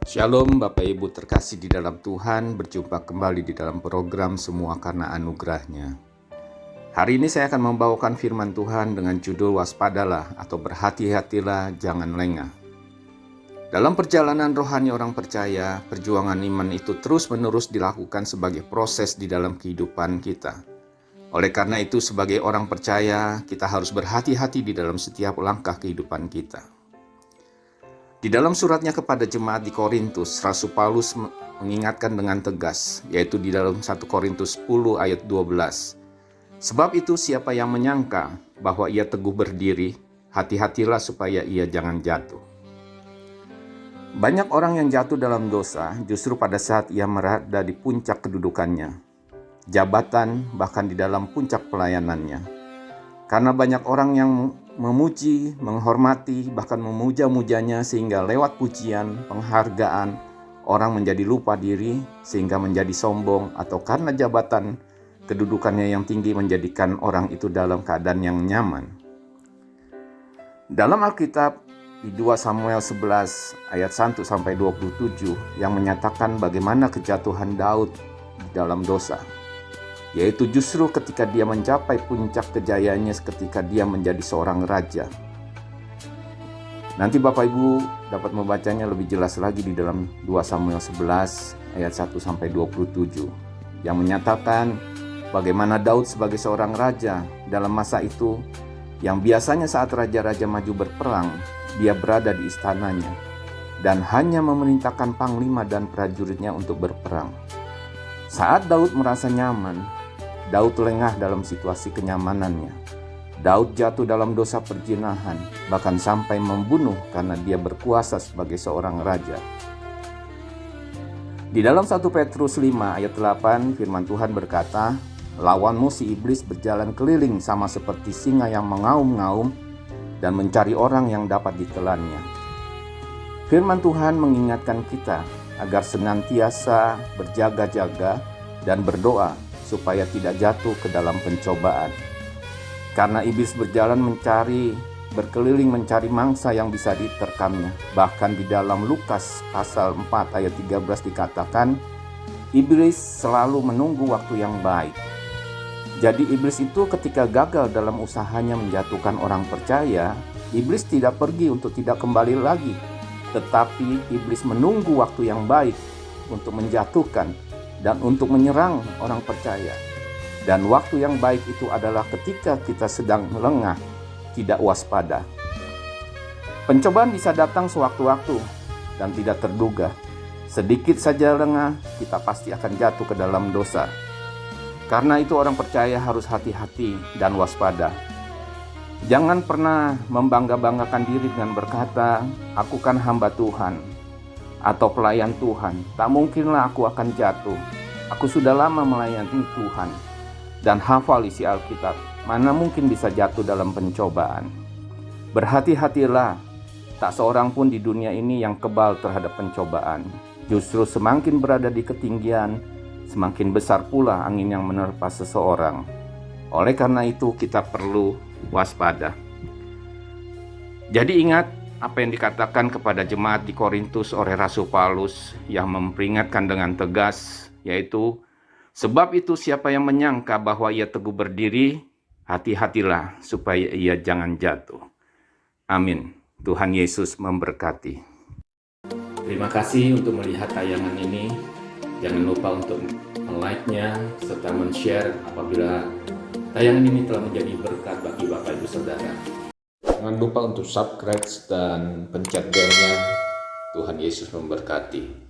Shalom Bapak Ibu terkasih di dalam Tuhan, berjumpa kembali di dalam program Semua Karena Anugerah-Nya. Hari ini saya akan membawakan firman Tuhan dengan judul Waspadalah atau Berhati-hatilah Jangan Lengah. Dalam perjalanan rohani orang percaya, perjuangan iman itu terus-menerus dilakukan sebagai proses di dalam kehidupan kita. Oleh karena itu, sebagai orang percaya, kita harus berhati-hati di dalam setiap langkah kehidupan kita. Di dalam suratnya kepada jemaat di Korintus, Rasul Paulus mengingatkan dengan tegas, yaitu di dalam 1 Korintus 10 ayat 12. Sebab itu siapa yang menyangka bahwa ia teguh berdiri, hati-hatilah supaya ia jangan jatuh. Banyak orang yang jatuh dalam dosa justru pada saat ia berada di puncak kedudukannya, jabatan, bahkan di dalam puncak pelayanannya. Karena banyak orang yang memuji, menghormati, bahkan memuja-mujanya sehingga lewat pujian, penghargaan, orang menjadi lupa diri sehingga menjadi sombong, atau karena jabatan kedudukannya yang tinggi menjadikan orang itu dalam keadaan yang nyaman. Dalam Alkitab di 2 Samuel 11 ayat 1-27 yang menyatakan bagaimana kejatuhan Daud di dalam dosa, yaitu justru ketika dia mencapai puncak kejayaannya ketika dia menjadi seorang raja. Nanti Bapak Ibu dapat membacanya lebih jelas lagi di dalam 2 Samuel 11 ayat 1-27 yang menyatakan bagaimana Daud sebagai seorang raja dalam masa itu yang biasanya saat raja-raja maju berperang, dia berada di istananya dan hanya memerintahkan panglima dan prajuritnya untuk berperang. Saat Daud merasa nyaman, Daud lengah dalam situasi kenyamanannya. Daud jatuh dalam dosa perzinahan, bahkan sampai membunuh karena dia berkuasa sebagai seorang raja. Di dalam 1 Petrus 5 ayat 8 firman Tuhan berkata, lawanmu si iblis berjalan keliling sama seperti singa yang mengaum-ngaum dan mencari orang yang dapat ditelannya. Firman Tuhan mengingatkan kita agar senantiasa berjaga-jaga dan berdoa supaya tidak jatuh ke dalam pencobaan. Karena iblis berkeliling mencari mangsa yang bisa diterkamnya. Bahkan di dalam Lukas pasal 4 ayat 13 dikatakan, iblis selalu menunggu waktu yang baik. Jadi iblis itu ketika gagal dalam usahanya menjatuhkan orang percaya, iblis tidak pergi untuk tidak kembali lagi, tetapi iblis menunggu waktu yang baik untuk menjatuhkan dan untuk menyerang orang percaya. Dan waktu yang baik itu adalah ketika kita sedang lengah, tidak waspada. Pencobaan bisa datang sewaktu-waktu dan tidak terduga. Sedikit saja lengah, kita pasti akan jatuh ke dalam dosa. Karena itu orang percaya harus hati-hati dan waspada. Jangan pernah membangga-banggakan diri dengan berkata, aku kan hamba Tuhan atau pelayan Tuhan, tak mungkinlah aku akan jatuh. Aku sudah lama melayani Tuhan dan hafal isi Alkitab, mana mungkin bisa jatuh dalam pencobaan. Berhati-hatilah, tak seorang pun di dunia ini yang kebal terhadap pencobaan. Justru semakin berada di ketinggian, semakin besar pula angin yang menerpa seseorang. Oleh karena itu kita perlu waspada. Jadi ingat apa yang dikatakan kepada jemaat di Korintus oleh Rasul Paulus yang memperingatkan dengan tegas, yaitu sebab itu siapa yang menyangka bahwa ia teguh berdiri, hati-hatilah supaya ia jangan jatuh. Amin. Tuhan Yesus memberkati. Terima kasih untuk melihat tayangan ini. Jangan lupa untuk like-nya serta men-share apabila tayangan ini telah menjadi berkat bagi Bapak Ibu Saudara. Jangan lupa untuk subscribe dan pencet bel-nya. Tuhan Yesus memberkati.